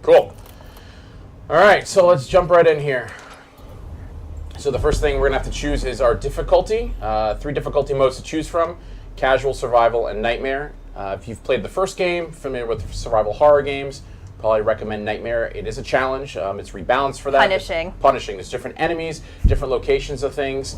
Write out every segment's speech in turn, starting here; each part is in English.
Cool. All right, so let's jump right in here. So the first thing we're going to have to choose is our difficulty. 3 difficulty modes to choose from: casual, survival, and nightmare. If you've played the first game, familiar with survival horror games, probably recommend Nightmare. It is a challenge. It's rebalanced for that. Punishing. There's different enemies, different locations of things.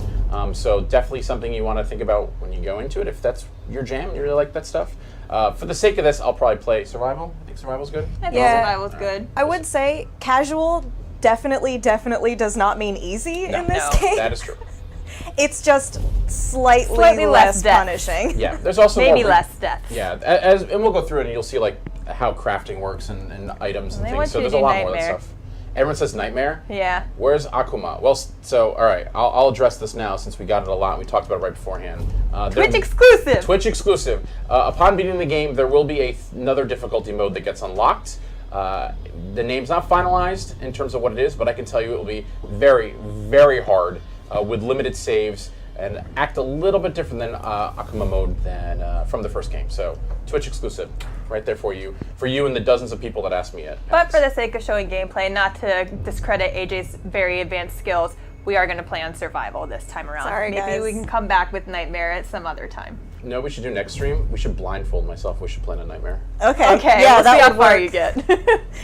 So definitely something you want to think about when you go into it, if that's your jam and you really like that stuff. For the sake of this, I'll probably play survival. I think survival's good. I think survival's good. I would say casual definitely does not mean easy in this game. That is true. It's just slightly less punishing. Yeah, there's also maybe less death. Yeah, and we'll go through it and you'll see like how crafting works and items and things. So there's a lot more of that stuff. Everyone says nightmare. Yeah. Where's Akuma? Well, so all right, I'll address this now since we got it a lot. And we talked about it right beforehand. Twitch exclusive. Twitch exclusive. Upon beating the game, there will be another difficulty mode that gets unlocked. The name's not finalized in terms of what it is, but I can tell you it will be very, very hard with limited saves and act a little bit different than Akuma mode than from the first game. So Twitch exclusive, right there for you and the dozens of people that asked me it. But for the sake of showing gameplay, not to discredit AJ's very advanced skills, we are going to play on survival this time around. Sorry, Maybe guys. we can come back with Nightmare at some other time. No, we should do next stream. We should blindfold myself. We should play a nightmare. Okay. Yeah, that see how would far work. you get.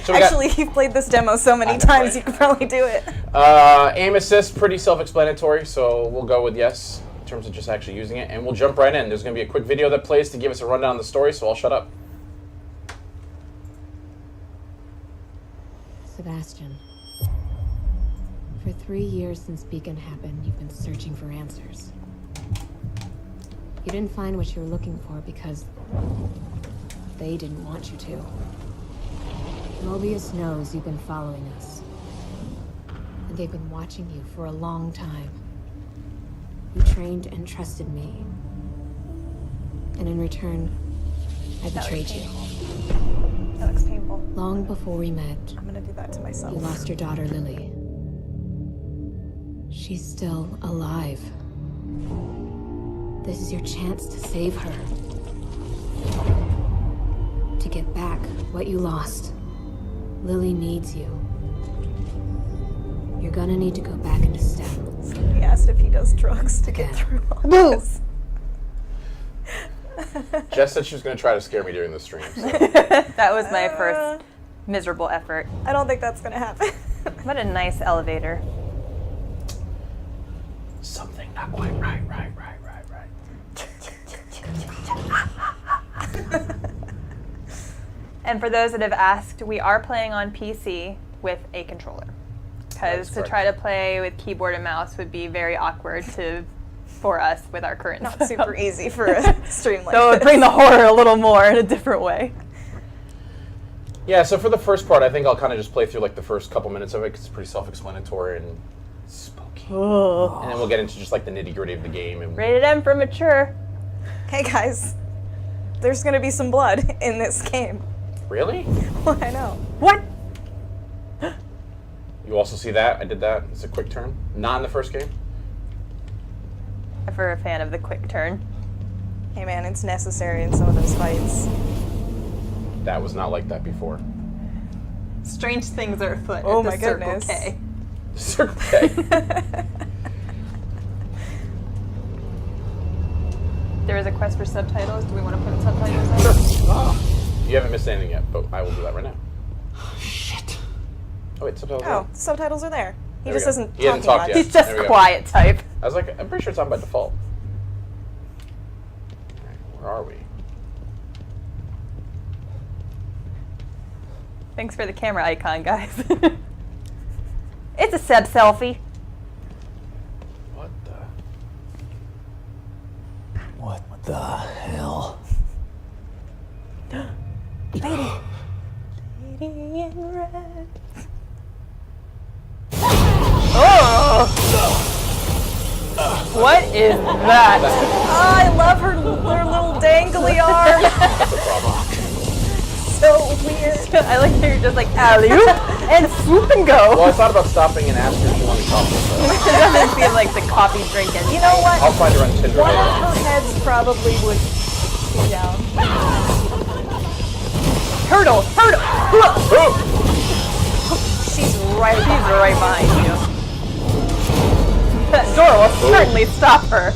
So Actually, you've played this demo so many times, you could probably do it. Aim assist, pretty self-explanatory, so we'll go with yes in terms of just actually using it, and we'll jump right in. There's going to be a quick video that plays to give us a rundown of the story, so I'll shut up. Sebastian, for 3 years since Beacon happened, you've been searching for answers. You didn't find what you were looking for because they didn't want you to. Mobius knows you've been following us, and they've been watching you for a long time. You trained and trusted me, and in return, I betrayed you. That looks painful. Long before we met, I'm gonna do that to myself. you lost your daughter, Lily. She's still alive. This is your chance to save her. To get back what you lost. Lily needs you. You're gonna need to go back into STEM. He asked if he does drugs to get through all this. Jess said she was going to try to scare me during the stream. So. That was my first miserable effort. I don't think that's gonna happen. What a nice elevator. Something not quite right. And for those that have asked, we are playing on PC with a controller. Because to try to play with keyboard and mouse would be very awkward for us with our current Not super easy for a stream like So it this. would bring the horror a little more in a different way. Yeah, so for the first part, I think I'll kind of just play through like the first couple minutes of it because it's pretty self-explanatory and spooky. Oh. And then we'll get into just like the nitty-gritty of the game. And Rated M for mature. Hey guys, there's gonna be some blood in this game. Really? Well, I know. What? You also see that? I did that. It's a quick turn. Not in the first game. Never a fan of the quick turn. Hey man, it's necessary in some of those fights. That was not like that before. Strange things are afoot. Oh at the my goodness. Circle K. Circle K. There is a quest for subtitles. Do we want to put subtitles in? You haven't missed anything yet, but I will do that right now. Shit. Oh wait, subtitles. Oh, subtitles are there. He There just we go. isn't He hasn't talking talked much. yet. He's just There we go. quiet type. I was like, I'm pretty sure it's on by default. Alright, where are we? Thanks for the camera icon, guys. It's a Seb selfie. What the? What the hell? Lady in red. What is that? Oh, I love her little dangly arm. That's a problem. So weird. I like how you're just like alley-oop and swoop and go. Well, I thought about stopping and asking if she wanted coffee. It So doesn't feel like the coffee drinking. You know what? I'll find her on Tinder One later. of her heads probably would be down. Hurdle. Ooh! right behind you. That door will certainly stop her.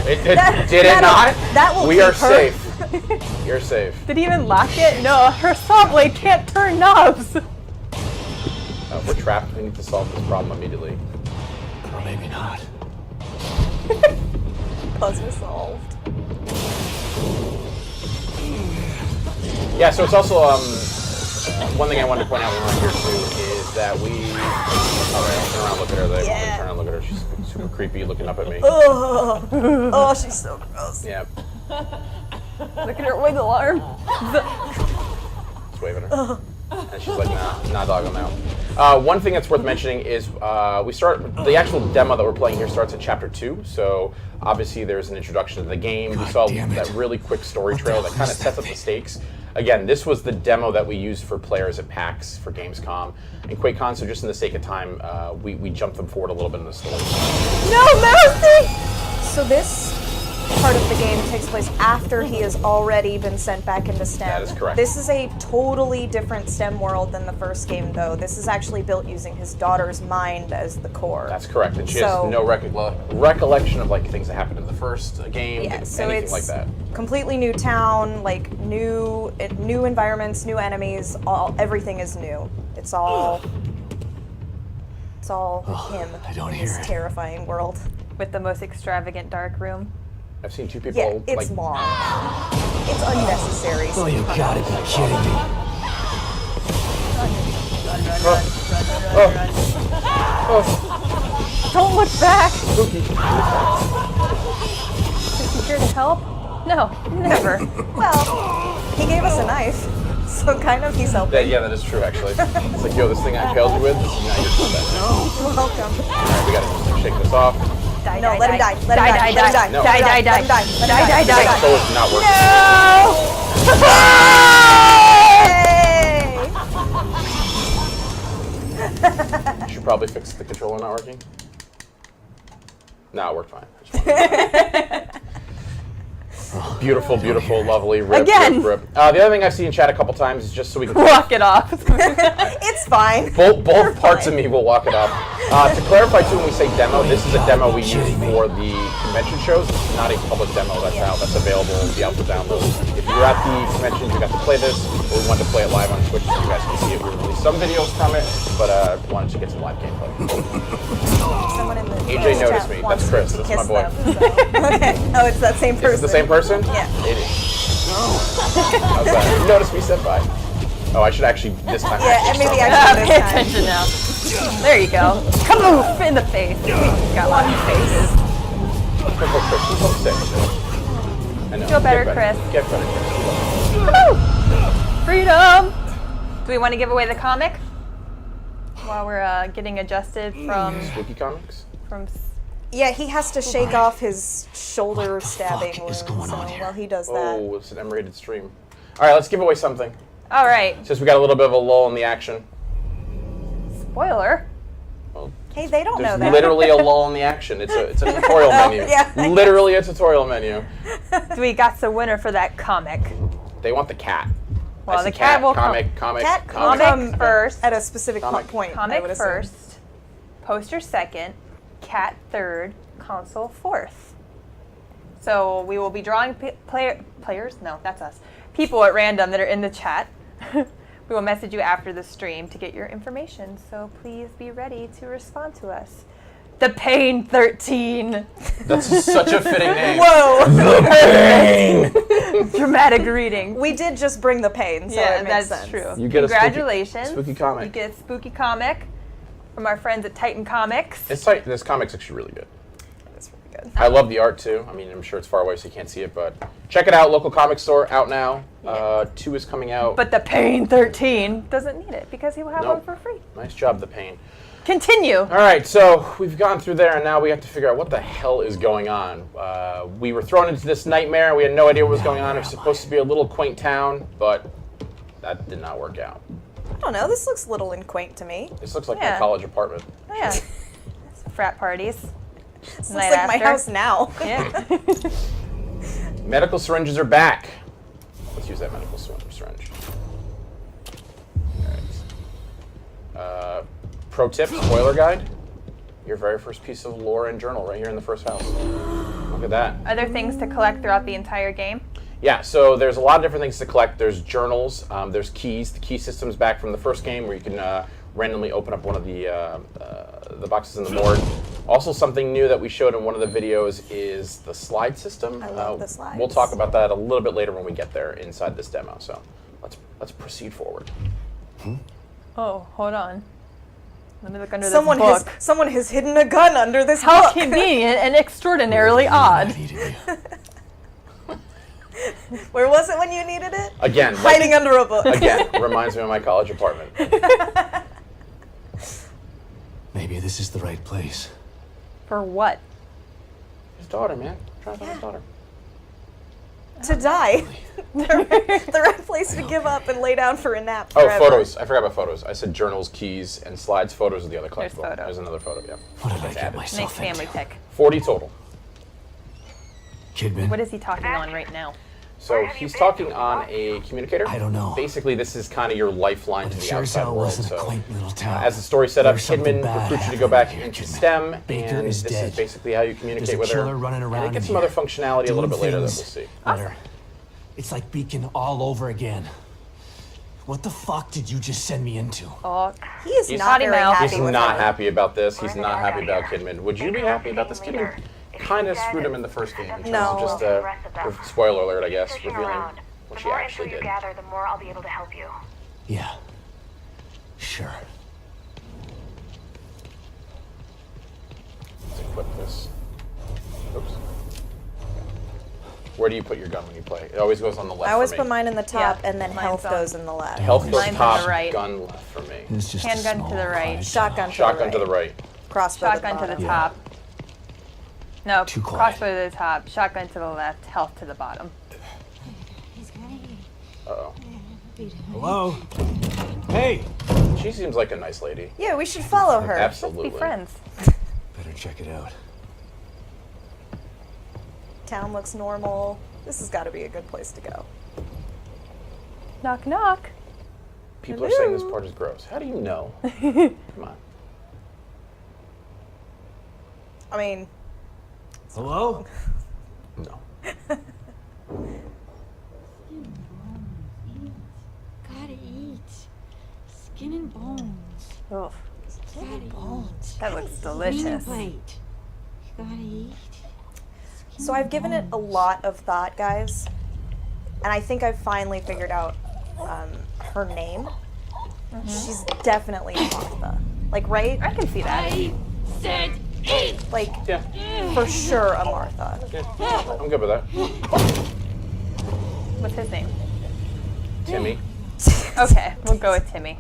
Did it not? That will We keep are her. safe. You're safe. Did he even lock it? No, her saw blade can't turn knobs. We're trapped. We need to solve this problem immediately. Or maybe not. Puzzle solved. Yeah, so it's also one thing I wanted to point out when we're here too is that we. All right, I'll turn around, and look at her. They Yeah. want me to turn around, and look at her. She's super creepy, looking up at me. Oh, she's so gross. Yeah, Look at her wiggle arm. just waving her, and she's like, nah, dog, I'm out. One thing that's worth mentioning is the actual demo that we're playing here starts at chapter 2. So obviously there's an introduction to the game. We saw damn it. that really quick story What the trail hell that kind of is sets that up the thing? stakes. Again, this was the demo that we used for players at PAX for Gamescom and QuakeCon. So just in the sake of time, we jumped them forward a little bit in the story. No mercy! So this part of the game takes place after he has already been sent back into STEM. That is correct. This is a totally different STEM world than the first game, though. This is actually built using his daughter's mind as the core. That's correct, and she So- has no recollection of like things that happened in the first game, Yeah, so anything it's like that. completely new town, like new environments, new enemies. Everything is new. It's all him I don't in hear this it. terrifying world. With the most extravagant dark room. I've seen two people Yeah, it's like long. It's unnecessary. Oh, you gotta be kidding me. Don't look back! spooky. Is he here to help? No, never. Well, he gave us a knife, so kind of he's helping. Yeah, that is true actually. It's like, yo, this thing I impaled you with, this is now your combat. You're welcome. Alright, we gotta shake this off. Die, No, die, let him die. Let him Die, die. die, Let him die. die. No. Die, die, Let die. him die. Let him Die, die, die. die. So it's not working. You should probably fix the controller not working. No, it worked fine. I just wanted to- Beautiful, beautiful, lovely. Rip, Again. rip, rip. The other thing I've seen in chat a couple times is just so we can Walk it off. It's fine. both parts of me will walk it off. To clarify too, when we say demo, this is a demo we use for the convention shows. This is not a public demo that's out. That's available. It'll be out for download. If you were at the conventions, you got to play this. Or we wanted to play it live on Twitch so you guys can see it. We released some videos from it, but wanted to get some live gameplay. Someone in the AJ chat noticed me. wants That's Chris. to That's my kiss boy. them, so. Okay. Oh, it's that same person. Is it the same person? Yeah. It is. How's that? You noticed me, senpai. Oh, I should actually this time. Yeah, and maybe Ah, actually pay this time. attention now. There you go. Kaboof! In the face. Got a lot of faces. Careful, Chris. She's so sick. I know. Feel better, Get Chris. Get better, Chris. Woo! Freedom! Do we want to give away the comic? While we're getting adjusted from... Spooky comics. Yeah, he has to shake off his shoulder stabbing fuck wound. is going So on here? while he does that, Oh, it's an M-rated stream. All right, let's give away something. All right. Since we got a little bit of a lull in the action. Spoiler. Well, hey, they don't know there's that. literally a lull in the action. It's a tutorial menu. yeah, I Literally a tutorial menu. We got the winner for that comic. They want the cat. Well, I see the cat will comic, come. comic, Cat comic. Comic first. at a specific Comic. point. I Comic would assume. first. Poster second. Cat third. Console fourth. So we will be drawing players. No, that's us. People at random that are in the chat. We will message you after the stream to get your information. So please be ready to respond to us. The Pain 13. That's such a fitting name. Whoa! Dramatic reading. We did just bring the pain, so Yeah, it makes that's sense. true. You get a Congratulations. spooky comic. You get a spooky comic from our friends at Titan Comics. It's like this comic's actually really good. That's really good. I love the art too. I mean, I'm sure it's far away, so you can't see it, but check it out. Local comic store out now. 2 is coming out. But the Pain 13 doesn't need it because he will have Nope. one for free. Nice job, the pain. Continue. All right, so we've gone through there, and now we have to figure out what the hell is going on. We were thrown into this nightmare. We had no idea what was going on. It was supposed to be a little quaint town, but that did not work out. I don't know. This looks little and quaint to me. This looks like my Yeah. college apartment. Oh, yeah. Frat parties. This looks like my house now. Yeah. Medical syringes are back. Let's use that medical syringe. All right. Pro tip, spoiler guide. Your very first piece of lore and journal right here in the first house. Look at that. Are there things to collect throughout the entire game? Yeah, so there's a lot of different things to collect. There's journals, there's keys. The key system's back from the first game where you can randomly open up one of the boxes in the morgue. Also, something new that we showed in one of the videos is the slide system. I love the slides. We'll talk about that a little bit later when we get there inside this demo. So let's proceed forward. Oh, hold on. Let me look under Someone this book. someone has hidden a gun under this How book. convenient and extraordinarily odd. I needed you. Where was it when you needed it? Again, Hiding under a book. again, reminds me of my college apartment. Maybe this is the right place. For what? His daughter, man. Trying to find his daughter. To die. The right place to give up and lay down for a nap Oh, forever. photos. I forgot about photos. I said journals, keys, and slides. Photos are the other There's collectible. photos. There's another photo, yeah. What did I get added. Nice myself family into? pick. 40 total. Kidman, What is he talking on right now? So he's talking on a communicator. I don't know. Basically, this is kind of your lifeline But to it the sure as outside hell world. wasn't a So, quaint little town. as the story set up, There's something Kidman bad recruits you to go back happening into here, STEM, Baker and is this dead. is basically how you There's communicate a with killer her. running And around it gets in some other here, functionality a little doing bit later that we'll things see. that are- It's like Beacon all over again. What the fuck did you just send me into? Oh, He is He's- not Potty very mouth. happy He's with not her. happy about this. He's not happy about Kidman. Would you be happy about this? Kidman kind of screwed him in the first game. In terms No. of just spoiler alert, I guess, revealing what she actually did. gather, the more I'll be able to help you. Yeah. Sure. Let's equip this. Oops. Where do you put your gun when you play? It always goes on the left I always for me. put mine in the top, Yeah, and then mine's health on. goes in the left. Health goes Mine's on the top, right. gun left for me. It's just a Handgun to small the right. quiet Shotgun town. Shotgun to the right. Crossbow shotgun to to the the bottom. top. No, Too quiet. crossbow to the top, shotgun to the left, health to the bottom. Uh-oh. Hello? Hey! She seems like a nice lady. Yeah, we should follow her. Let's Absolutely. be friends. Better check it out. Town looks normal. This has got to be a good place to go. Knock, knock. People are saying this Hello? part is gross. How do you know? Come on. I mean, Hello? No. Gotta eat. Skin and bones. Oh, Gotta eat. that looks Skin delicious. plate. You gotta eat. so I've given it a lot of thought, guys, and I think I've finally figured out her name. She's definitely Martha. Like, right? I can see that. I said eat! Like, Yeah. for sure a Martha. Yeah. I'm good with that. What's his name? Timmy. Okay, we'll go with Timmy.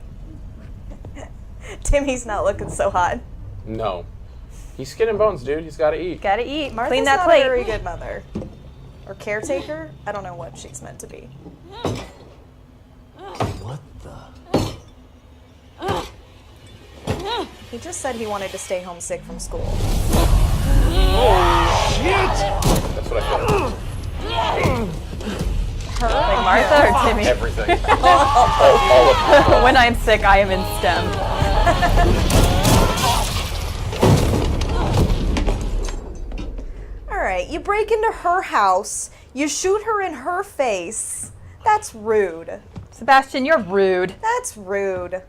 Timmy's not looking so hot. No. He's skin and bones, dude. He's got to eat. Gotta eat. Martha's Clean that not plate. a very good mother. Or caretaker? I don't know what she's meant to be. What the? He just said he wanted to stay home sick from school. That's what I feel. Like Martha or Timmy? Everything. all of them. When I'm sick, I am in STEM. Alright, you break into her house, you shoot her in her face. That's rude. Sebastian, you're rude. That's rude.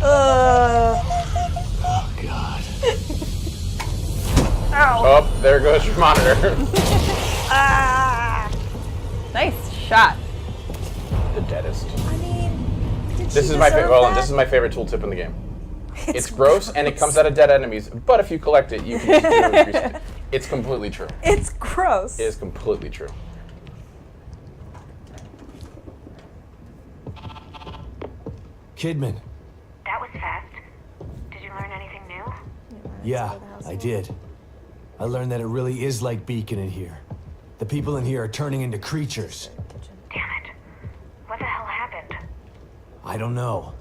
Oh, God. Oh, there goes your monitor. Nice shot. The deadest. I mean, did This she is my deserve favorite. Well, that? this is my favorite tooltip in the game. It's gross and it comes out of dead enemies, but if you collect it, you can just increase it. It's completely true. It's gross. It is completely true. Kidman. That was fast. Did you learn anything new? Yeah, I did. I learned that it really is like Beacon in here. The people in here are turning into creatures. Damn it. What the hell happened? I don't know.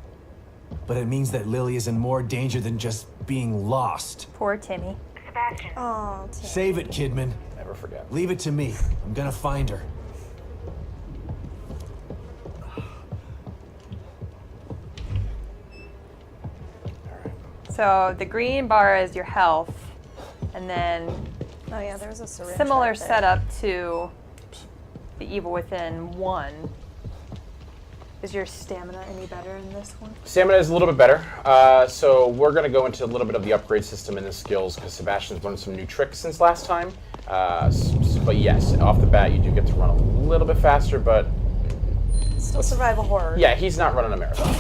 But it means that Lily is in more danger than just being lost. Poor Timmy. Sebastian, Oh, Tim. Save it, Kidman. Never never forget. Leave it to me. I'm gonna find her. So the green bar is your health, and then Oh yeah, there's a syringe. similar right there. setup to the Evil Within 1. Is your stamina any better in this one? Stamina is a little bit better. So we're going to go into a little bit of the upgrade system and the skills because Sebastian's learned some new tricks since last time. But yes, off the bat, you do get to run a little bit faster, but Still survival horror. yeah, he's not running a marathon.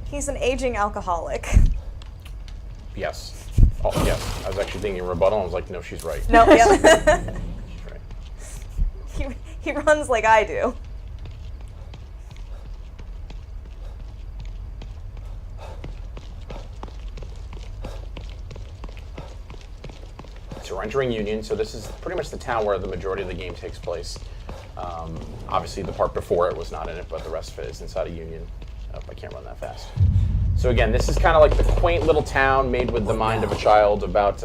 He's an aging alcoholic. Yes. Oh, yes. I was actually thinking rebuttal. I was like, no, she's right. No, yeah. She's right. he runs like I do. So we're entering Union, so this is pretty much the town where the majority of the game takes place. Obviously, the part before it was not in it, but the rest of it is inside of Union. Oh, I can't run that fast. So again, this is kind of like the quaint little town made with the mind of a child about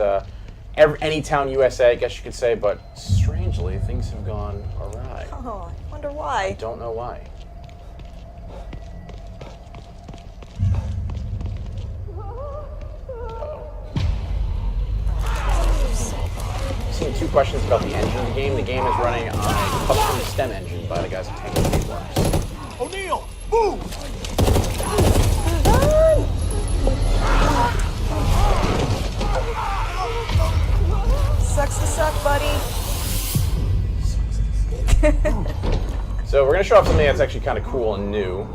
any town USA, I guess you could say, but strangely, things have gone awry. Oh, I wonder why. Don't know why. Seen 2 questions about the engine of the game. The game is running on a custom stem engine by the guys at Tango Gameworks. O'Neill, move! Sucks to suck, buddy. So we're going to show off something that's actually kind of cool and new.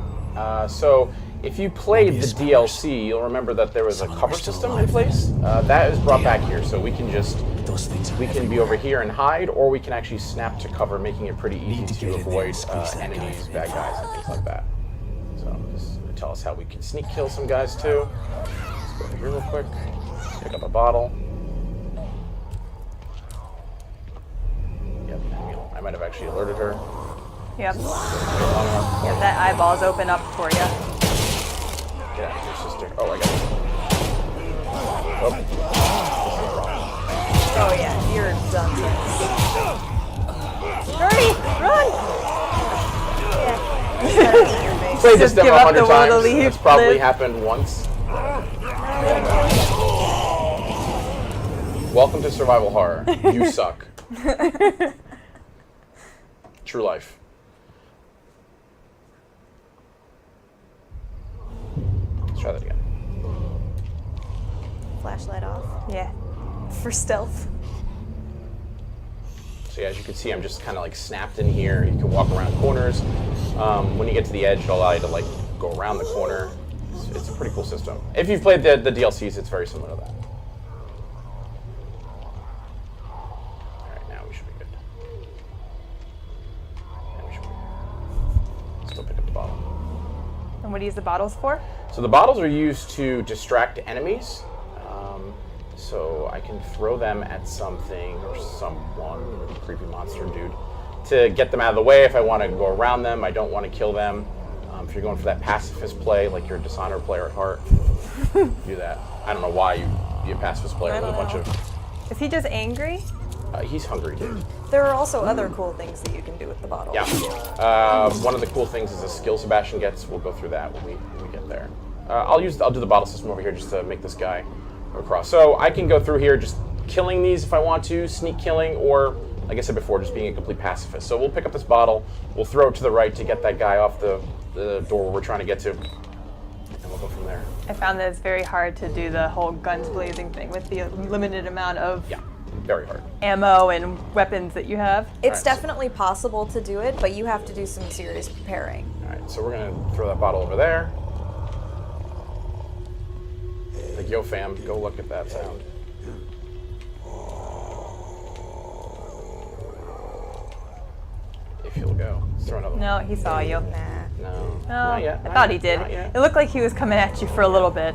So if you played the DLC, you'll remember that there was a cover system in place. That is brought back here, so we can just be over here and hide, or we can actually snap to cover, making it pretty easy to avoid enemies, bad guys, and things like that. So this is going to tell us how we can sneak kill some guys too. Let's go over here real quick, pick up a bottle. Yep, I might have actually alerted her. Yep. Yeah, that eyeball's open up for you. Get out of here, sister. Oh, I got it. Oh yeah, you're done. Hurry! Run! Played this Just demo give up 100 the will to times. leave, It's probably live. happened once. Welcome to survival horror. You suck. True life. Let's try that again. Flashlight off Yeah. for stealth. So yeah, as you can see, I'm just kind of like snapped in here. You can walk around corners. When you get to the edge, it'll allow you to like go around the corner. It's a pretty cool system. If you've played the DLCs, it's very similar to that. All right, now we should be good. Now we should be good. Let's go pick up the bottle. And what do you use the bottles for? So the bottles are used to distract enemies. So I can throw them at something or someone, creepy monster dude, to get them out of the way if I want to go around them. I don't want to kill them. If you're going for that pacifist play, like you're a Dishonored player at heart, do that. I don't know why you'd be a pacifist player with a bunch of... Is he just angry? He's hungry, dude. There are also other cool things that you can do with the bottle. Yeah. One of the cool things is a skill Sebastian gets. We'll go through that when we get there. I'll do the bottle system over here just to make this guy go across. So I can go through here just killing these if I want to, sneak killing, or like I said before, just being a complete pacifist. So we'll pick up this bottle, we'll throw it to the right to get that guy off the door we're trying to get to, and we'll go from there. I found that it's very hard to do the whole guns blazing thing with the limited amount of Yeah, very hard. ammo and weapons that you have. It's Alright, definitely possible to do it, but you have to do some serious preparing. All right, so we're gonna throw that bottle over there. Like, yo fam, go look at that sound. If you'll go. Let's throw another one. No, he saw you. Nah. No. No, Not yet. I not thought yet, he did. Not yet. It looked like he was coming at you for a little bit.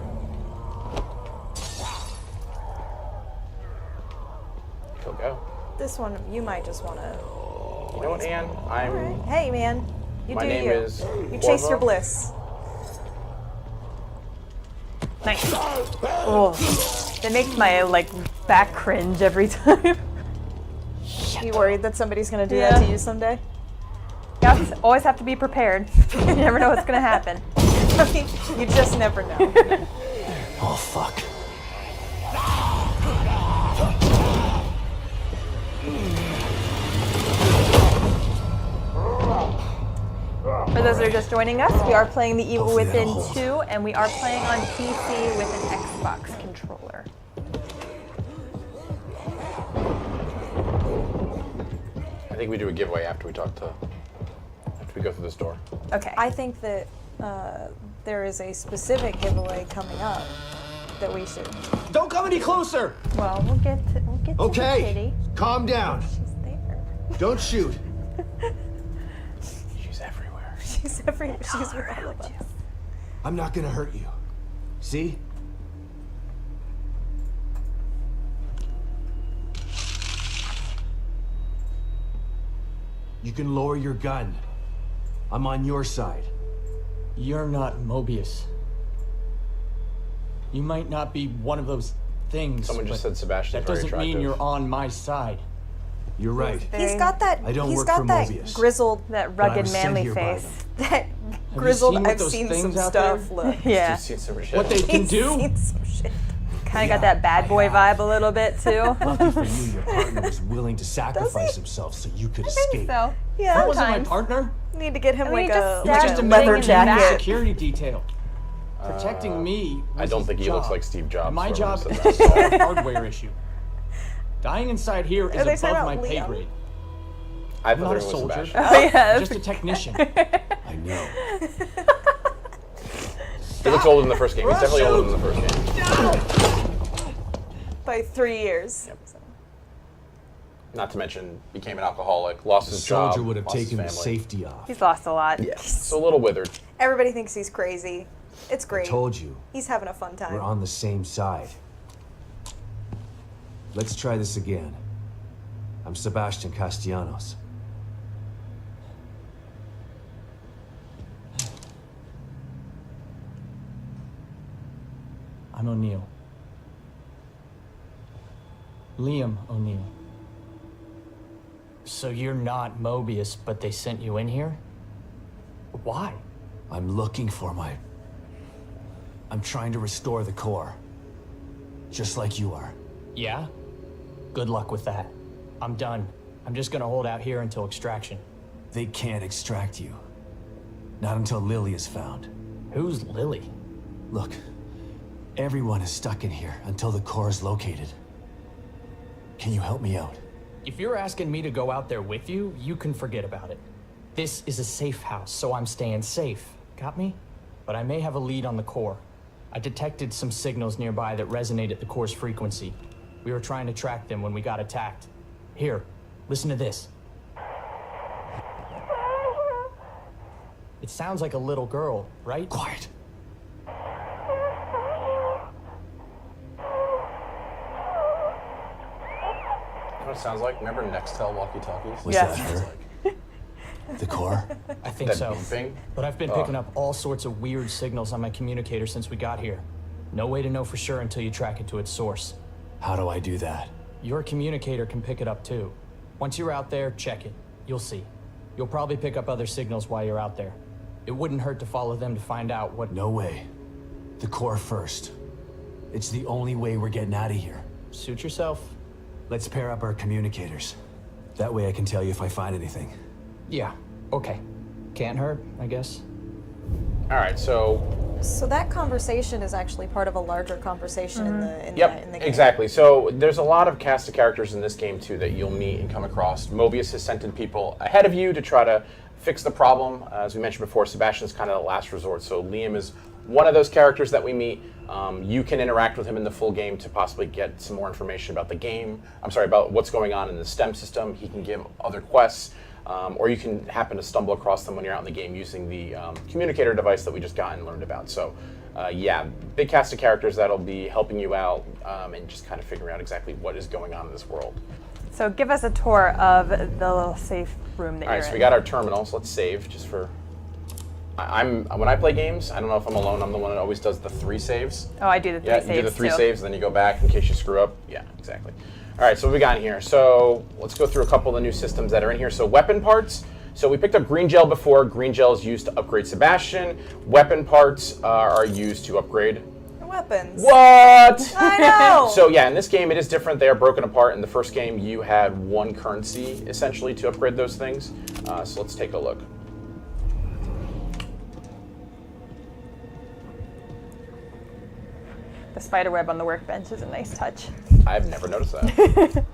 If you'll go. This one, you might just want to. You know what, Anne? I'm... Hey, man. You My do name you. is You chase Orvo. your bliss. Nice. Oh, that makes my back cringe every time. You worried that somebody's gonna do that to you someday? You always have to be prepared. You never know what's going to happen. I mean, you just never know. Oh, fuck. For those that are just joining us, we are playing The Evil Hopefully Within that'll hold. 2, and we are playing on PC with an Xbox controller. I think we do a giveaway after we go through this door. Okay. I think that there is a specific giveaway coming up that we should. Don't come any closer! Well, we'll get to the Okay, kitty. calm down. She's there. Don't shoot. She's everywhere. She's everywhere. She's with all of us. I'm not gonna hurt you. See? You can lower your gun. I'm on your side. You're not Mobius. You might not be one of those things. Someone just but said Sebastian's that very doesn't attractive. mean you're on my side. You're right. He's got that. I don't he's work got for that Mobius. grizzled. That But I rugged, was sent manly here by face. them. That you grizzled. seen what I've those seen things some out stuff. there? Look. Yeah. She's seen some shit. What they can He's do? seen some shit. Kind of got that bad boy vibe a little bit, too. Lucky for you, your partner was willing to sacrifice himself so you could I think escape. so. Yeah. That wasn't my Sometimes. partner. Need to get him I mean, like he a, just like stabbed a him leather in the He was jacket. security detail. Protecting me. I was don't his think he looks job. like Steve Jobs. And my whoever job said is that. to solve a hardware issue. Dying inside here is Are they above talking my about pay Liam? grade. I I'm thought not a it was soldier. Sebastian. Oh, yeah. Just a technician. I know. He looks older than the first game. He's definitely older than the first game. By 3 years. So. Not to mention, became an alcoholic, lost The his job, soldier would have lost his taken the family. safety off. He's lost a lot. Yeah, so a little withered. Everybody thinks he's crazy. It's great. Told you, He's having a fun time. we're on the same side. Let's try this again. I'm Sebastian Castellanos. I'm O'Neill. Liam O'Neill. So you're not Mobius, but they sent you in here? Why? I'm looking for I'm trying to restore the core. Just like you are. Yeah? Good luck with that. I'm done. I'm just gonna hold out here until extraction. They can't extract you. Not until Lily is found. Who's Lily? Look, everyone is stuck in here until the core is located. Can you help me out? If you're asking me to go out there with you, you can forget about it. This is a safe house, so I'm staying safe. Got me? But I may have a lead on the core. I detected some signals nearby that resonate at the core's frequency. We were trying to track them when we got attacked. Here, listen to this. It sounds like a little girl, right? Quiet. You know what it sounds like? Remember Nextel walkie-talkies? Was Yeah. that her? The core? I think That so. beeping? But I've been picking up all sorts of weird signals on my communicator since we got here. No way to know for sure until you track it to its source. How do I do that? Your communicator can pick it up too. Once you're out there, check it. You'll see. You'll probably pick up other signals while you're out there. It wouldn't hurt to follow them to find out what... No way. The core first. It's the only way we're getting out of here. Suit yourself. Let's pair up our communicators. That way I can tell you if I find anything. Yeah, okay. Can't hurt, I guess. All right, so So that conversation is actually part of a larger conversation in the in yep, the game. exactly. So there's a lot of cast of characters in this game too that you'll meet and come across. Mobius has sent in people ahead of you to try to fix the problem. As we mentioned before, Sebastian's kind of the last resort. So Liam is one of those characters that we meet. You can interact with him in the full game to possibly get some more information about the game. I'm sorry, about what's going on in the STEM system. He can give other quests. Or you can happen to stumble across them when you're out in the game using the communicator device that we just got and learned about. So, yeah, big cast of characters that'll be helping you out and just kind of figuring out exactly what is going on in this world. So give us a tour of the little safe room that All right, you're so in. we got our terminal, so let's save just for... when I play games, I don't know if I'm alone, I'm the one that always does the 3 saves. Oh, I do the 3 Yeah, saves you do the 3 too. saves, then you go back in case you screw up. Yeah, exactly. All right, so what we got in here? So let's go through a couple of the new systems that are in here. So weapon parts. So we picked up green gel before. Green gel is used to upgrade Sebastian. Weapon parts are used to upgrade Weapons. what? I know. So yeah, in this game it is different. They are broken apart. In the first game, you had one currency essentially to upgrade those things. So let's take a look. The spider web on the workbench is a nice touch. I've never noticed that.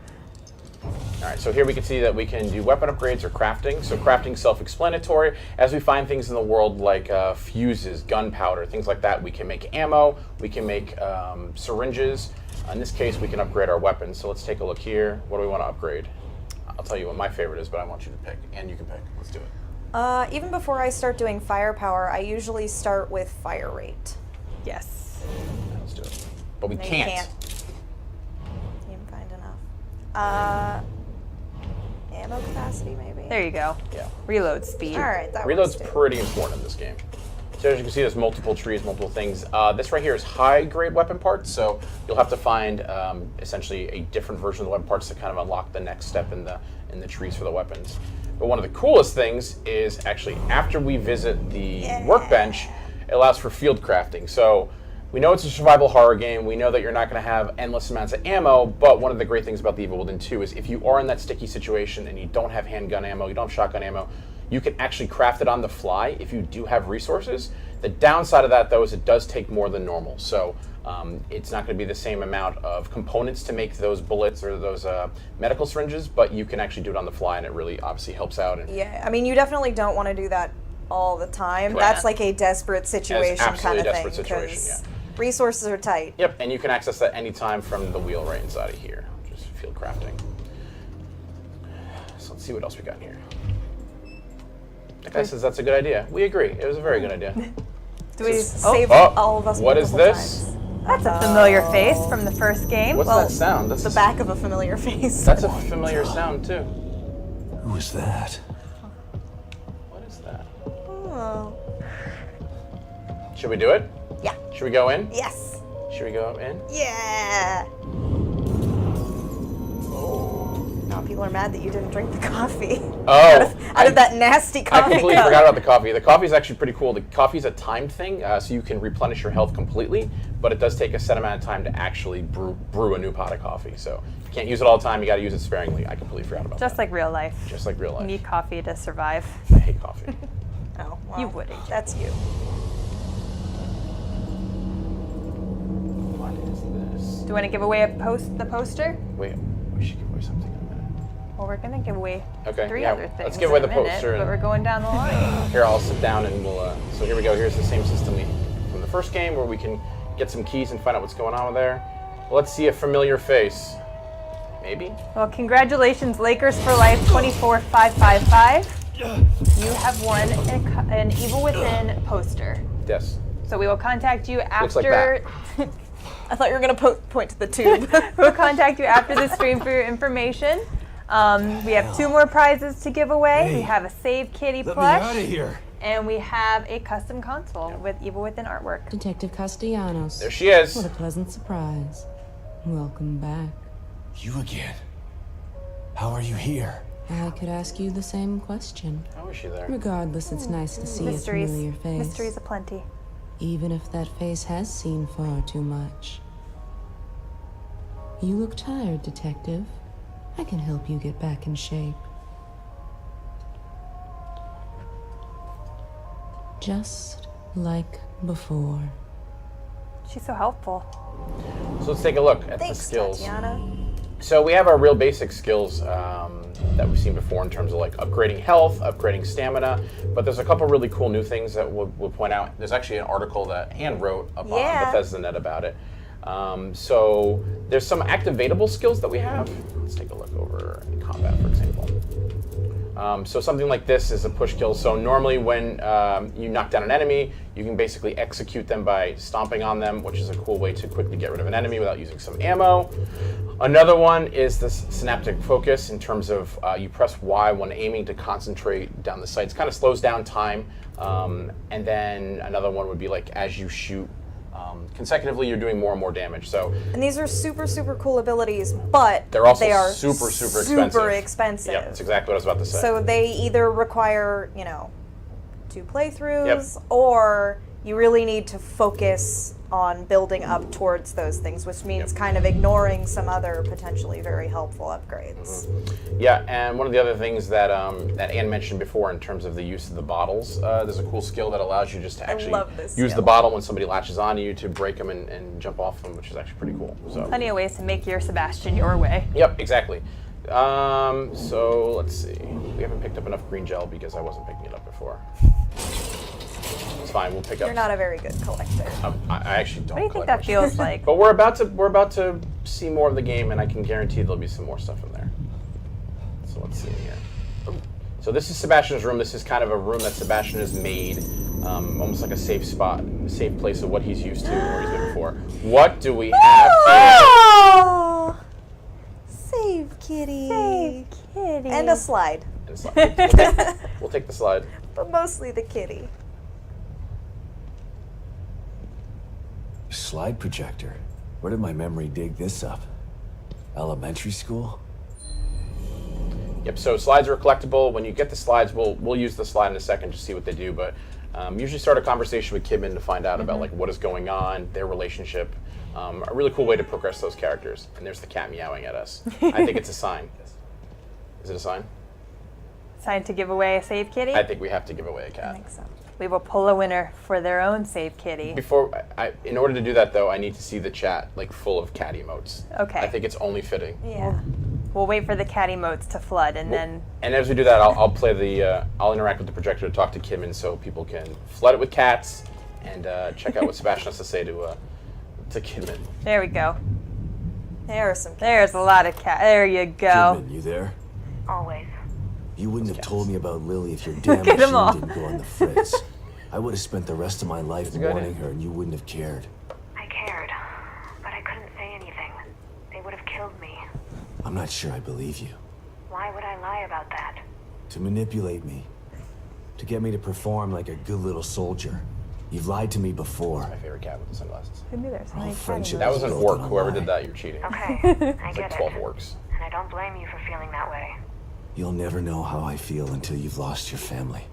All right, so here we can see that we can do weapon upgrades or crafting. So crafting self-explanatory. As we find things in the world like fuses, gunpowder, things like that, we can make ammo, we can make syringes. In this case, we can upgrade our weapons. So let's take a look here. What do we want to upgrade? I'll tell you what my favorite is, but I want you to pick, and you can pick. Let's do it. Even before I start doing firepower, I usually start with fire rate. Yes. Let's do it. But we No, you can't. You can find enough. Ammo capacity, maybe. There you go. Yeah. Reload speed. All right, that Reload's works too. pretty important in this game. So as you can see, there's multiple trees, multiple things. This right here is high-grade weapon parts, so you'll have to find essentially a different version of the weapon parts to kind of unlock the next step in the trees for the weapons. But one of the coolest things is actually after we visit the workbench, it allows for field crafting. So we know it's a survival horror game. We know that you're not going to have endless amounts of ammo, but one of the great things about The Evil Within 2 is if you are in that sticky situation and you don't have handgun ammo, you don't have shotgun ammo, you can actually craft it on the fly if you do have resources. The downside of that, though, is it does take more than normal. So it's not going to be the same amount of components to make those bullets or those medical syringes, but you can actually do it on the fly, and it really obviously helps out. And Yeah, I mean, you definitely don't want to do that all the time. Right. That's like a desperate situation kind absolutely of a desperate thing. situation, 'Cause yeah. resources are tight. Yep, and you can access that anytime from the wheel right inside of here, which is field crafting. So let's see what else we got here. That guy says that's a good idea. We agree. It was a very good idea. Do we? Just Oh, save Oh, all of us what is multiple this? times. that's a familiar face from the first game. What's Well, that sound? That's The back of a familiar face. That's a familiar sound too. Who is that? What is that? Oh. Should we do it? Yeah. Should we go in? Yes. Should we go in? Yeah. Now people are mad that you didn't drink the coffee. Oh, out of that nasty I coffee completely cup. forgot about the coffee. The coffee is actually pretty cool. The coffee is a timed thing, so you can replenish your health completely, but it does take a set amount of time to actually brew a new pot of coffee. So you can't use it all the time. You got to use it sparingly. I completely forgot about Just that. like real life. Just like real You life. need coffee to survive. I hate coffee. Oh, well, You wouldn't. That's you. What is this? Do you want to give away the poster? Wait, we should give away something in a minute. Well, we're gonna give away Okay, three yeah, other things. let's give away in a the minute, poster but and- we're going down the line. Here, I'll sit down and we'll. So here we go. Here's the same system from the first game where we can get some keys and find out what's going on with there. Let's see a familiar face. Maybe? Well, congratulations, Lakers for Life 24555. You have won an Evil Within poster. Yes. So we will contact you Looks like after. I thought you were going to point to the tube. We'll contact you after the stream for your information. We have 2 more prizes to give away. Hey, we have a Save Kitty Let me out of plush, here. and we have a custom console with Evil Within artwork. Detective Castellanos. There she is. What a pleasant surprise. Welcome back. You again. How are you here? I could ask you the same question. How is she there? Regardless, it's nice to see Mysteries, a familiar face. mysteries aplenty. Even if that face has seen far too much. You look tired, Detective. I can help you get back in shape. Just like before. She's so helpful. So let's take a look at Thanks, the skills. Tatiana. So we have our real basic skills that we've seen before in terms of like upgrading health, upgrading stamina, but there's a couple really cool new things that we'll point out. There's actually an article that Anne wrote up on Bethesda Net about it. So there's some activatable skills that we have. Let's take a look over in combat, for example. So something like this is a push kill. So normally when you knock down an enemy, you can basically execute them by stomping on them, which is a cool way to quickly get rid of an enemy without using some ammo. Another one is this synaptic focus in terms of you press Y when aiming to concentrate down the sights. Kind of slows down time. And then another one would be like as you shoot consecutively, you're doing more and more damage. So And these are super, super cool abilities, but they're also they are super, super expensive. super expensive. Yep, that's exactly what I was about to say. So they either require, 2 playthroughs, or you really need to focus on building up towards those things, which means kind of ignoring some other potentially very helpful upgrades. Yeah, and one of the other things that that Anne mentioned before in terms of the use of the bottles, there's a cool skill that allows you just to actually love this use the skill. bottle when somebody latches onto you to break them and jump off them, which is actually pretty cool. So. Plenty of ways to make your Sebastian your way. Yep, exactly. So let's see. We haven't picked up enough green gel because I wasn't picking it up before. It's fine. We'll pick up. You're not a very good collector. I actually don't. What do you think collect that much feels stuff. like? But we're about to see more of the game, and I can guarantee there'll be some more stuff in there. So let's see here. So this is Sebastian's room. This is kind of a room that Sebastian has made, almost like a safe spot, safe place of what he's used to, where he's been before. What do we have here? Oh! Save kitty. Save kitty. And a slide, And it's like- we'll take the slide. but mostly the kitty. Slide projector. Where did my memory dig this up? Elementary school? Yep. So slides are collectible. When you get the slides, we'll use the slide in a second to see what they do. But usually start a conversation with Kidman to find out about like what is going on, their relationship. A really cool way to progress those characters. And there's the cat meowing at us. I think it's a sign. Is it a sign? Decided to give away a save kitty? I think we have to give away a I cat. think so. We will pull a winner for their own save kitty. In order to do that though, I need to see the chat like full of cat emotes. Okay. I think it's only fitting. Yeah. We'll wait for the cat emotes to flood and then... And as we do that, I'll play the. I'll interact with the projector to talk to Kidman so people can flood it with cats and check out what Sebastian has to say to Kidman. There we go. There are some There's a lot of cat. There you go. Kidman, you there? Always. You wouldn't have told me about Lily if your damn Look at 'em all. machine didn't go on the fritz. I would have spent the rest of my life That's a good mourning idea. her and you wouldn't have cared. I cared, but I couldn't say anything. They would have killed me. I'm not sure I believe you. Why would I lie about that? To manipulate me. To get me to perform like a good little soldier. You've lied to me before. My favorite cat with the sunglasses. Who knew there's so Our many cat friendship That emotes? wasn't built work. on a Whoever lie. did that, you're cheating. Okay, I It's like get 12 it. works. And I don't blame you for feeling that way. You'll never know how I feel until you've lost your family.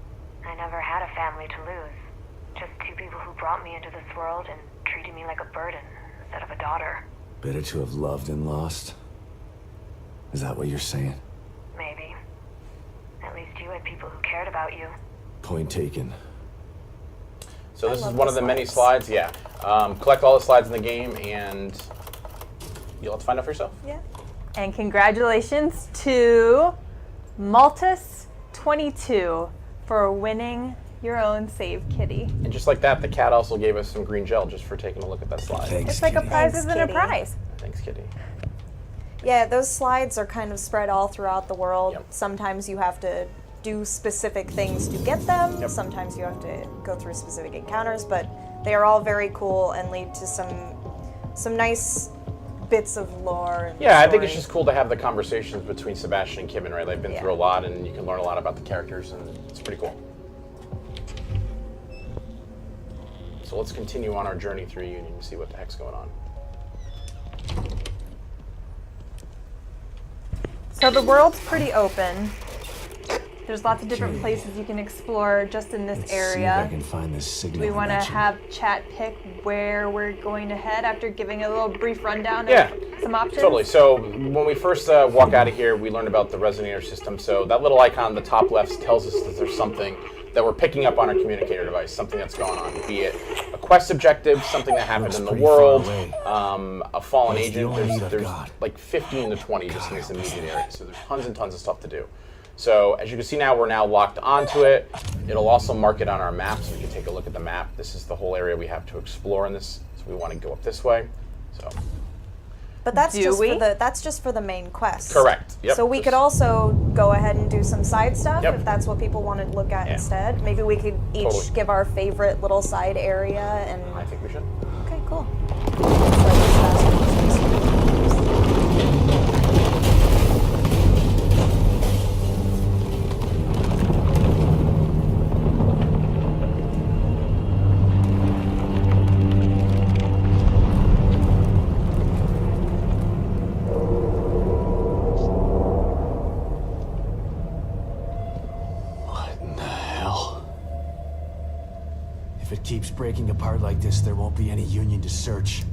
I never had a family to lose. Just 2 people who brought me into this world and treated me like a burden instead of a daughter. Better to have loved and lost? Is that what you're saying? Maybe. At least you had people who cared about you. Point taken. So this is love one the of the many slides. slides. Yeah. Collect all the slides in the game, and you'll have to find out for yourself. Yeah. And congratulations to Maltus22 for winning your own save kitty. And just like that, the cat also gave us some green gel just for taking a look at that slide. Thanks, It's like a kitty. prize Thanks, within a kitty. prize. Thanks, Kitty. Yeah, those slides are kind of spread all throughout the world. Yep. Sometimes you have to do specific things to get them. Yep. Sometimes you have to go through specific encounters, but they are all very cool and lead to some nice bits of lore. And Yeah, I think it's story. just cool to have the conversations between Sebastian and Kidman, right? They've been Yeah. through a lot, and you can learn a lot about the characters, and it's pretty cool. So let's continue on our journey through Union and see what the heck's going on. So the world's pretty open. There's lots of different places you can explore just in this Let's see if I area. can find this Do signal. we want to mentioned. have chat pick where we're going to head after giving a little brief rundown Yeah, of some options? Totally. So when we first walk out of here, we learned about the resonator system. So that little icon on the top left tells us that there's something that we're picking up on our communicator device, something that's going on, be it a quest objective, something that happened Looks in the pretty far world, away. a fallen That's the agent. only lead I've There's got. like 15 to 20 just in this immediate area. So there's tons and tons of stuff to do. So as you can see now, we're now locked onto it. It'll also mark it on our map, so we can take a look at the map. This is the whole area we have to explore in this. So we want to go up this way. So But that's Do just we? for the main quest. correct. Yep. So we Just- could also go ahead and do some side stuff Yep. if that's what people want to look at Yeah. instead. Maybe we could each Totally. give our favorite little side area and I think we should. okay, cool. Let's let this fast one. it keeps breaking apart like this, there won't be any Union to search.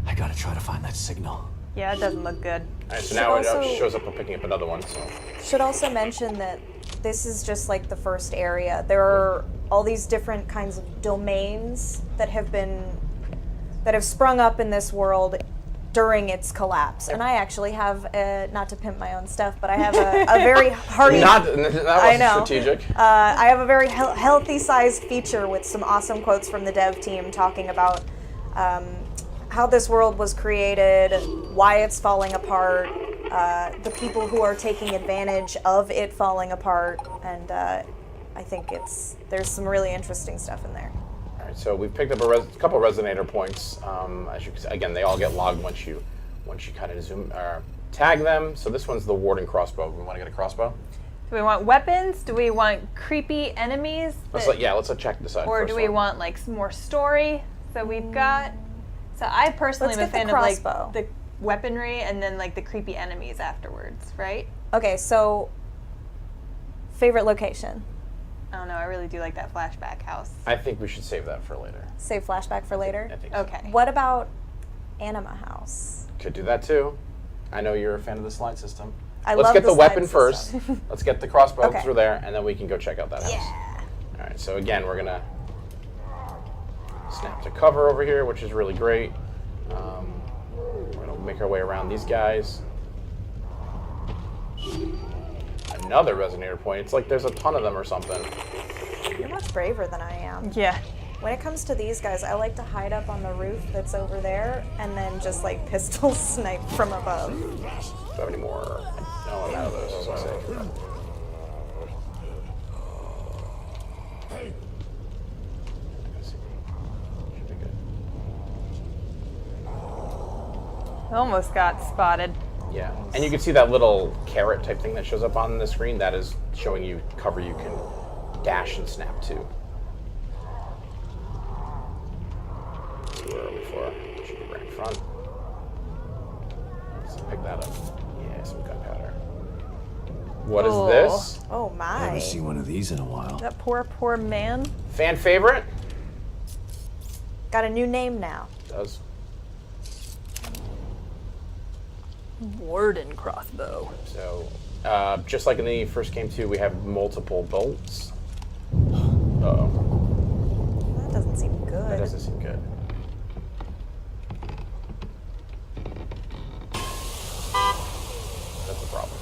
I gotta try to find that signal. Yeah, it doesn't look good. All right, so Should now it also- shows up. I'm picking up another one. So Should also mention that this is just like the first area. There are all these different kinds of domains that have sprung up in this world during its collapse. And I actually have, not to pimp my own stuff, but I have a very hearty. that wasn't strategic. I have a very healthy sized feature with some awesome quotes from the dev team talking about how this world was created, why it's falling apart, the people who are taking advantage of it falling apart, and I think there's some really interesting stuff in there. All right, so we've picked up a couple resonator points. As you can see, again, they all get logged once you kind of zoom tag them. So this one's the Warden crossbow. We want to get a crossbow. Do we want weapons? Do we want creepy enemies? Let's check this out. Or first do we one. want like some more story? So we've got. So I personally am a Let's get fan the of like crossbow. the weaponry and then like the creepy enemies afterwards, right? Okay, so favorite location. I don't know. I really do like that flashback house. I think we should save that for later. Save flashback for later. I think so. Okay. What about Anima House? Could do that too. I know you're a fan of the slide system. I Let's love get the slide weapon first. system. Let's get the crossbow Okay. through there, and then we can go check out that house. Yeah. All right. So again, we're gonna snap to cover over here, which is really great. We're gonna make our way around these guys. Another resonator point. It's like there's a ton of them or something. You're much braver than I am. Yeah. When it comes to these guys, I like to hide up on the roof that's over there and then just like pistol snipe from above. Do I have any more? No, I'm out of those. So safe. Should be good. Almost got spotted. Yeah, and you can see that little carrot type thing that shows up on the screen. That is showing you cover you can dash and snap to. Where are we for? Should be right in front. Let's pick that up. Yeah, some gunpowder. What is Oh. this? Oh I my. haven't seen one of these in a while. That poor man. Fan favorite? Got a new name now. Does. Warden crossbow. So, just like in the first game too, we have multiple bolts. Uh-oh. That doesn't seem good. That doesn't seem good. That's the problem.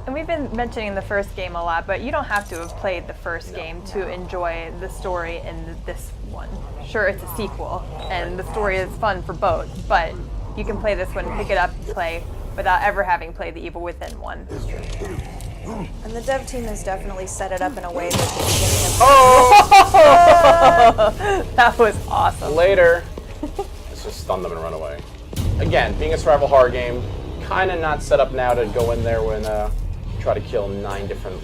And we've been mentioning the first game a lot, but you don't have to have played the first game to enjoy the story in this one. Sure, it's a sequel, and the story is fun for both, but you can play this one, pick it up, and play without ever having played the Evil Within one. And the dev team has definitely set it up in a way that That was awesome. Later. Let's just stun them and run away. Again, being a survival horror game, kind of not set up now to go in there when try to kill 9 different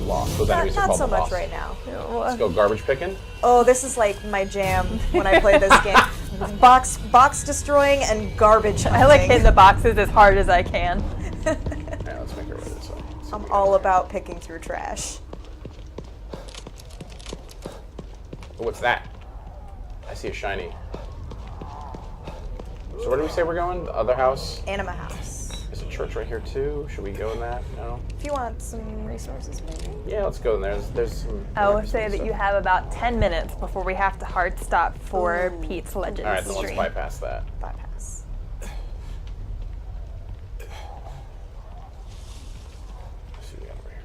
lost. Those enemies are not called so the much lost. right now. Let's go garbage picking. Oh, this is like my jam when I play this game. Box destroying and garbage hunting. I like hitting the boxes as hard as I can. Alright, let's make our way this way. I'm all about picking through trash. Oh, what's that? I see a shiny. So where do we say we're going? The other house? Anima House. There's a church right here too. Should we go in that? No? If you want some resources, maybe. Yeah, let's go in there. There's some... I will say that you have about 10 minutes before we have to hard stop for Pete's Legends Alright, then let's stream. bypass that. Bypass. Let's see what we got over here.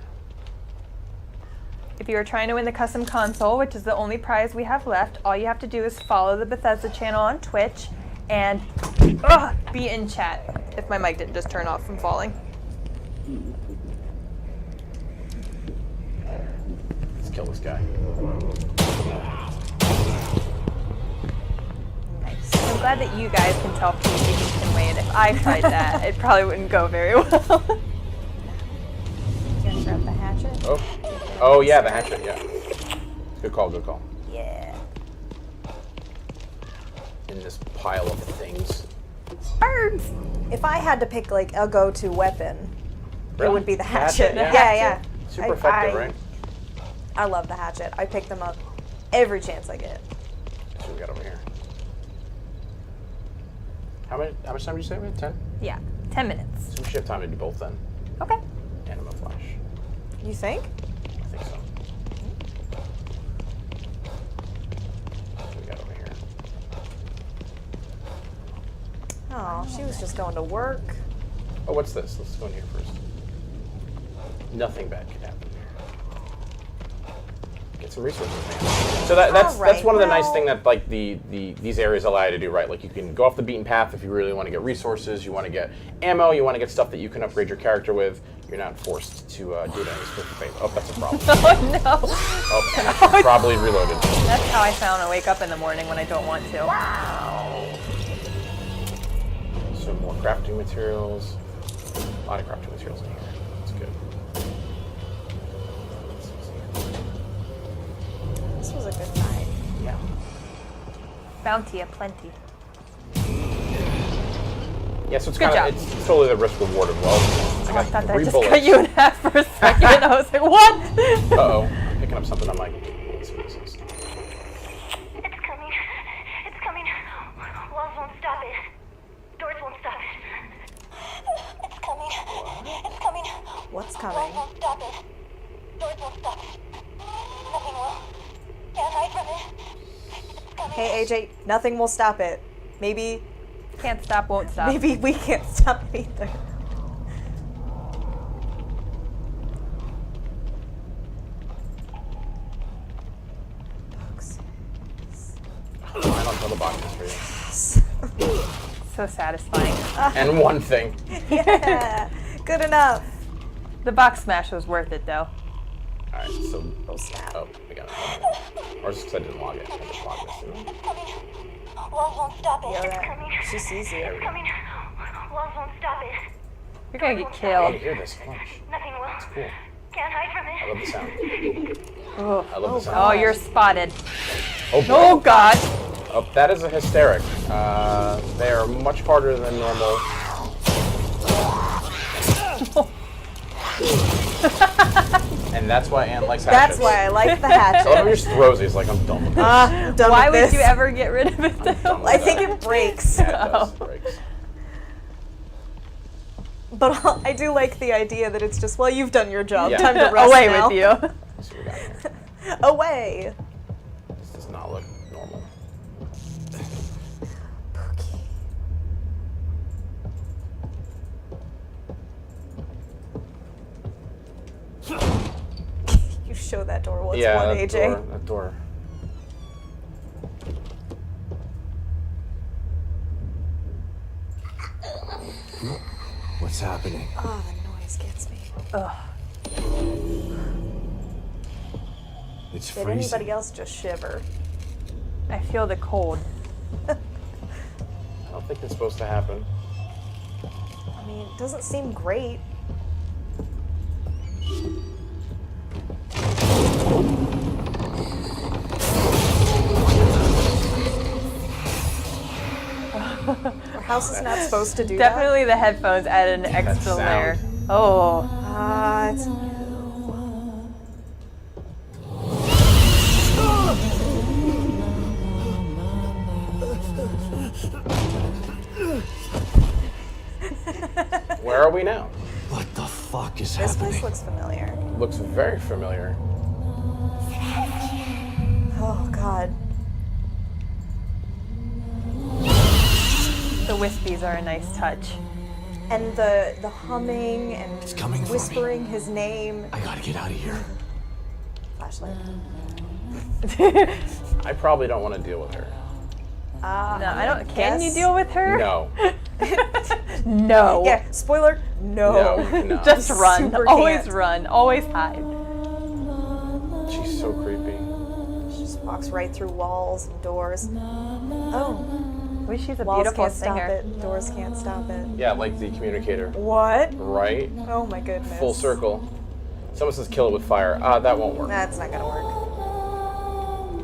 If you are trying to win the custom console, which is the only prize we have left, all you have to do is follow the Bethesda channel on Twitch and be in chat. If my mic didn't just turn off from falling. Let's kill this guy. Nice. I'm glad that you guys can tell Pete can win. If I tried that, it probably wouldn't go very well. You gonna grab the hatchet? Oh yeah, the hatchet, yeah. Good call, good call. Yeah. In this pile of things. Birds! If I had to pick like a go-to weapon, it Really? would be the hatchet. Hatchet, Yeah. Super effective, right? I love the hatchet. I pick them up every chance I get. what we got over here? How much time did you say we had? 10? Yeah, 10 minutes. So we should have time to do both then. Okay. Anima Flash. You think? I think so. What do we got over here? Oh, she was just going to work. Oh, what's this? Let's go in here first. Nothing bad could happen here. Get some resources, man. So that's Alright, one of the nice well- thing that like these areas allow you to do, right? Like you can go off the beaten path if you really want to get resources, you want to get ammo, you want to get stuff that you can upgrade your character with. You're not forced to do it on your split face. Oh, that's a problem. Oh no. Oh, and I probably reloaded. That's how I found I wake up in the morning when I don't want to. So more crafting materials. A lot of crafting materials in here. That's good. This was a good night. Yeah. Bounty aplenty. Yeah, so it's Good kind of job. it's totally the risk reward as well. Oh, I thought that 3 just bullets. cut you in half for a second. I was like, what? Uh-oh. I'm picking up something. I'm like, let's see what this is. It's coming. It's coming. Walls won't stop it. Doors won't stop it. It's coming. It's coming. What's Walls coming? won't stop it. Doors won't stop it. Nothing will. Can't hide from it. It's coming. Hey, AJ, nothing will stop it. Maybe Can't stop, won't stop. we can't stop it either. Books. I don't tell the boxes for you. So satisfying. And one thing. Yeah, good enough. The box smash was worth it though. Alright, so. Oh, snap. Oh, we got it. Or just because I didn't log it. I just logged this. Didn't I? It's coming. Walls won't stop it. Yeah, It's that- coming. she sees you. It's coming. Walls won't stop it. You're gonna get I killed. hear this flash. Nothing will. Cool. Can't hide from I love it. the sound. Oh, I love the oh, sound. you're spotted. Oh, boy. Oh god. Oh, that is a hysteric. They are much harder than normal. And that's why Anne likes hatchets. That's why I like the Some of hatchet. them just throws these like I'm done with this. I'm done Why with would this. you ever get rid of it though? Done with I think that. it breaks. Yeah, it does. It breaks. But I do like the idea that it's just, well, you've done your job. Yeah. Time to rest Away now. with you. Let's see what we got here. Away. This does not look normal. You show that door what's Yeah, one, that AJ. That door. What's happening? Oh, the noise gets me. It's Did freezing. anybody else just shiver? I feel the cold. I don't think it's supposed to happen. I mean, it doesn't seem great. Our house is not supposed to do Definitely the headphones added an extra sound. layer. Oh. that. It's Where are we now? What the fuck is this happening? place looks familiar. Looks very familiar. Oh, God. The wispies are a nice touch. And the humming and It's coming for me. whispering his name. I gotta get out of here. Flashlight. I probably don't want to deal with her. No, I don't. Can you guess- deal with her? No. No. Yeah, spoiler, no. No, you cannot. Just run. Super Always can't. run. Always hide. She's so creepy. She just walks right through walls and doors. Oh, Wish she's a walls beautiful can't stop singer. it. Doors can't stop it. Yeah, like the communicator. What? Right? Oh my goodness. Full circle. Someone says kill it with fire. That won't work. That's not gonna work.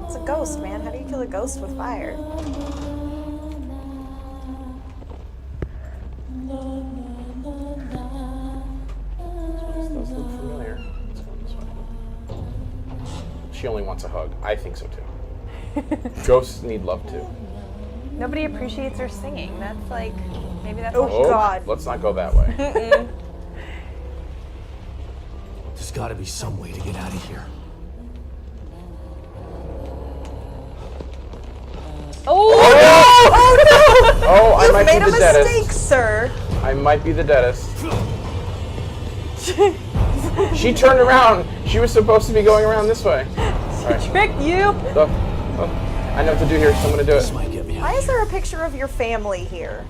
It's a ghost, man. How do you kill a ghost with fire? This does look familiar. Let's go this way. She only wants a hug. I think so too. Ghosts need love too. Nobody appreciates her singing. That's like, maybe that's Oh, what Oh, God. let's not go that way. There's gotta be some way to get out of here. Oh, I might Made be a the mistake, deadest. sir. I might be the deadest. She turned around. She was supposed to be going around this way. Alright. Trick you! I know what to do here, so I'm gonna do This it. might get me out Why of is there a picture of your family here?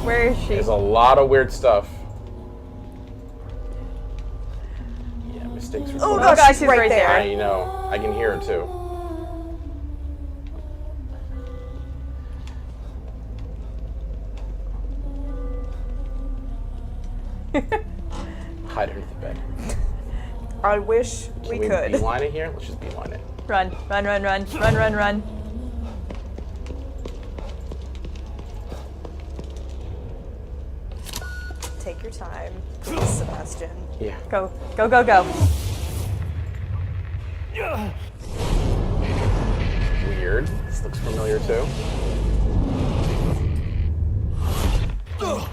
Where is she? There's a lot of weird stuff. Yeah, mistakes are Oh, cool. God, God, she's right there. I know. I can hear her too. Hide under the bed. I wish Can we we could. beeline it here? Let's just beeline it. Run, run, run, run, run, run, run. Take your time, please, Sebastian. Yeah. Go, go, go, go. Weird. This looks familiar too.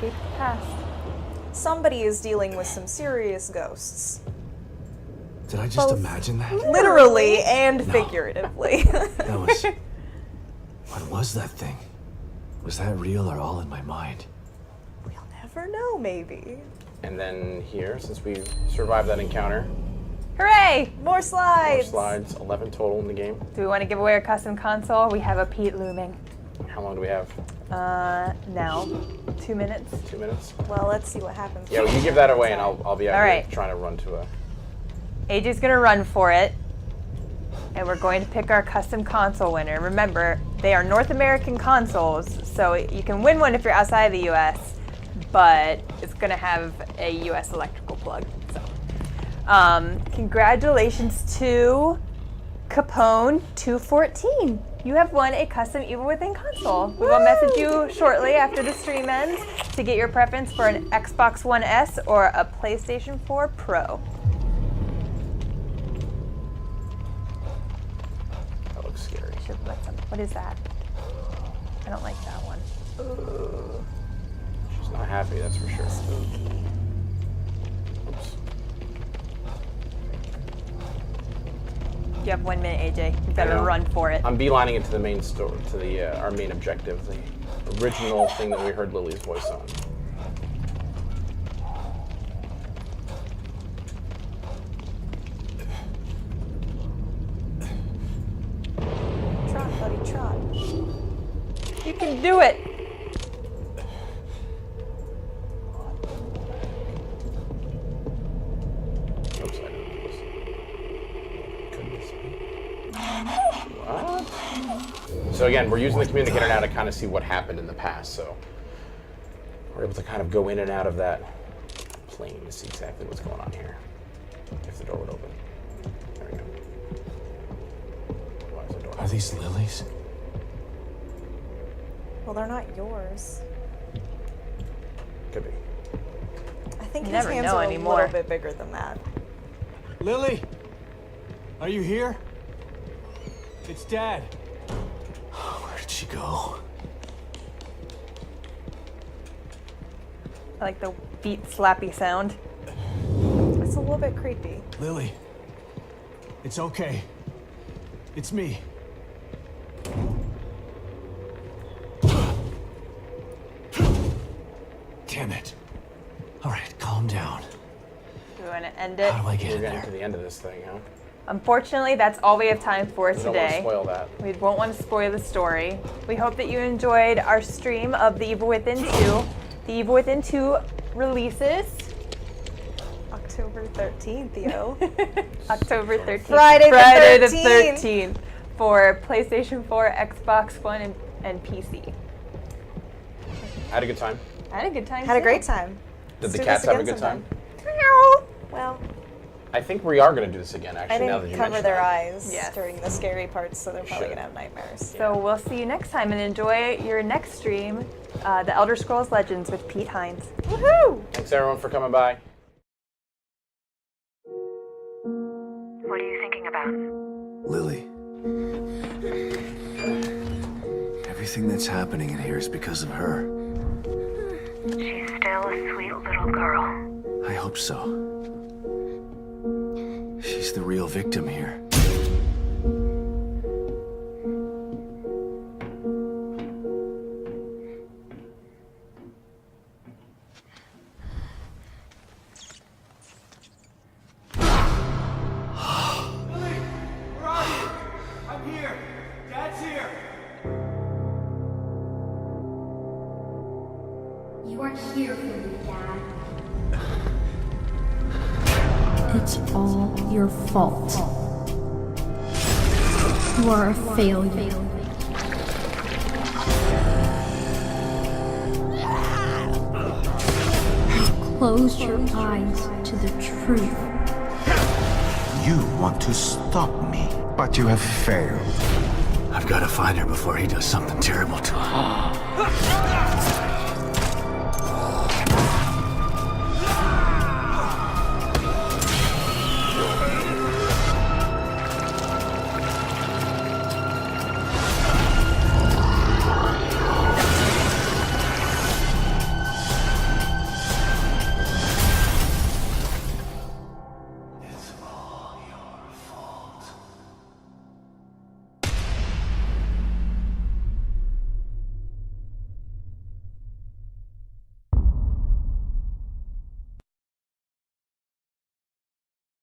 Keep past. Somebody is dealing with some serious ghosts. Did I just Both. imagine that? Literally and figuratively. That was... What was that thing? Was that real or all in my mind? We'll never know, maybe. And then here, since we survived that encounter, Hooray! More more slides. slides, 11 total in the game. Do we want to give away our custom console? We have a Pete looming. How long do we have? Now. 2 minutes. 2 minutes? Well, let's see what happens. Yeah, well, you give that away and I'll be out All here right. trying to run to a... AJ's gonna run for it. And we're going to pick our custom console winner. Remember, they are North American consoles, so you can win one if you're outside the US, but it's gonna have a US electrical plug. So, congratulations to Capone 214. You have won a custom Evil Within console. We will message you shortly after the stream ends to get your preference for an Xbox One S or a PlayStation 4 Pro. That looks scary. What is that? I don't like that one. She's not happy, that's for sure. Oops. You have 1 minute, AJ. You I better know. run for it. I'm beelining it to the main story, to the our main objective, the original thing that we heard Lily's voice on. Trot, buddy, trot. You can do it. Oops, I didn't do this. Goodness me. What? So again, we're using the communicator now to kind of see what happened in the past, so we're able to kind of go in and out of that plane to see exactly what's going on here. If the door would open. There we go. Why is the door Are these lilies? Well, they're not yours. Could be. I think You his never hands know are anymore. a little bit bigger than that. Lily? Are you here? It's Dad. Where did she go? I like the beat slappy sound. It's a little bit creepy. Lily. It's okay. It's me. Damn it. All right, calm down. Do we want to end it? How do I get We're in getting there? to the end of this thing, huh? Unfortunately, that's all we have time for We don't want to today. spoil that. We won't want to spoil the story. We hope that you enjoyed our stream of The Evil Within 2. The Evil Within 2 releases October 13th, Theo. October 13th. Friday the Friday the 13th. 13th for PlayStation 4, Xbox One, and PC. I had a good time. I had a good time. Had a too. great time. Did Let's the do cats this have a again good time? sometime. Well, I think we are going to do this again, I actually, now that didn't you cover mention their that. eyes Yes. during the scary parts, so they're probably should. gonna have nightmares. So we'll see you next time and enjoy your next stream, The Elder Scrolls Legends with Pete Hines. Woohoo! Thanks, everyone, for coming by. What are you thinking about? Lily. Everything that's happening in here is because of her. She's still a sweet little girl. I hope so. She's the real victim here. You are here for me, Dad. It's all your fault. You are a failure. You closed your eyes to the truth. You want to stop me, but you have failed. I've got to find her before he does something terrible to her.